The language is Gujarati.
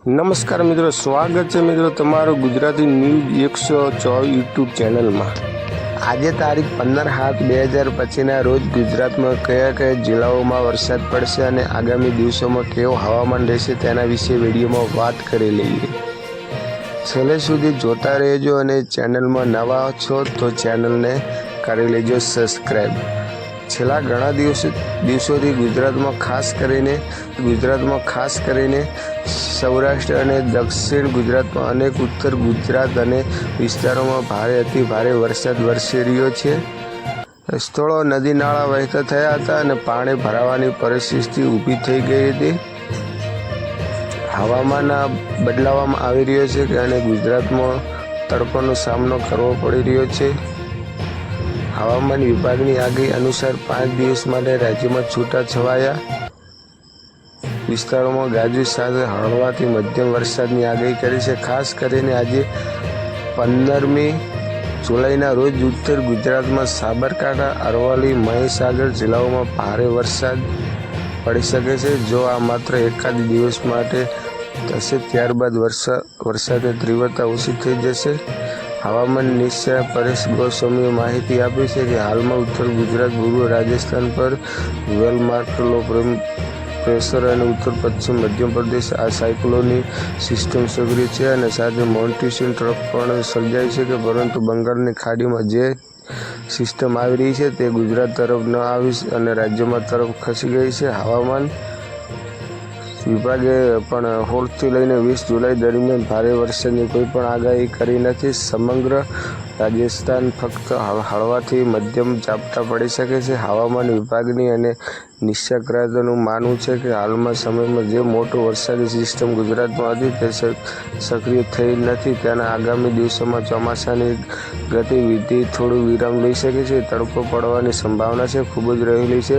નમસ્કાર મિત્રો, સ્વાગત છે મિત્રો તમારું ગુજરાતી ન્યૂઝ 104 યુટ્યુબ ચેનલમાં। આજે તારીખ 15/7/2025ના રોજ ગુજરાતમાં કયા કયા જિલ્લાઓમાં વરસાદ પડશે અને આગામી દિવસોમાં કેવું હવામાન રહેશે તેના વિશે વિડીયોમાં વાત કરી લઈએ। છેલ્લે સુધી જોતા રહેજો અને ચેનલમાં નવા છો તો ચેનલને કરી લેજો સબસ્ક્રાઈબ। છેલ્લા ઘણા દિવસોથી ગુજરાતમાં ખાસ કરીને સૌરાષ્ટ્ર અને દક્ષિણ ગુજરાતમાં અનેક ઉત્તર ગુજરાત અને વિસ્તારોમાં ભારે અતિ ભારે વરસાદ વરસી રહ્યો છે। સ્થળો નદી નાળા વહેતા થયા હતા અને પાણી ભરાવાની પરિસ્થિતિ ઊભી થઈ ગઈ હતી। હવામાન બદલાવવામાં આવી રહ્યો છે કે અને ગુજરાતમાં તડકોનો સામનો કરવો પડી રહ્યો છે। હવામાન વિભાગની આગાહી અનુસાર 5 દિવસ માટે રાજ્યમાં છૂટાછવાયા વિસ્તારોમાં ગાજવીજ સાથે હળવાથી મધ્યમ વરસાદની આગાહી કરી છે। ખાસ કરીને આજે 15મી જુલાઈના રોજ ઉત્તર ગુજરાતમાં સાબરકાંઠા, અરવલ્લી, મહીસાગર જિલ્લાઓમાં ભારે વરસાદ પડી શકે છે। જો આ માત્ર એકાદ દિવસ માટે થશે, ત્યારબાદ વરસાદની તીવ્રતા ઓછી થઈ જશે। હવામાન નિષ્ણાત પરેશ ગોસ્વામીએ માહિતી આપી છે કે હાલમાં ઉત્તર ગુજરાત, પૂર્વ રાજસ્થાન પર વેલ માર્ક લો પ્રેશર અને ઉત્તર પશ્ચિમ મધ્યપ્રદેશ આ સાયક્લોનિક સિસ્ટમ સક્રિય છે અને સાથે મોન્સૂન ટ્રફ પણ સર્જાય છે પરંતુ બંગાળની ખાડીમાં જે સિસ્ટમ આવી રહી છે તે ગુજરાત તરફ ન આવી અને રાજ્યમાં તરફ ખસી ગઈ છે। હવામાન વિભાગે પણ 16થી લઈને 20 જુલાઈ દરમિયાન ભારે વરસાદની કોઈ પણ આગાહી કરી નથી। સમગ્ર રાજસ્થાન ફક્ત હળવાથી મધ્યમ ઝાપટા પડી શકે છે। હવામાન વિભાગની અને નિષ્ણાતોનું માનવું છે કે હાલના સમયમાં જે મોટી વરસાદી સિસ્ટમ ગુજરાતમાં હતી તે સક્રિય થઈ નથી। તેના આગામી દિવસોમાં ચોમાસાની ગતિવિધિ થોડો વિરામ લઈ શકે છે। તડકો પડવાની સંભાવના ખૂબ જ રહેલી છે।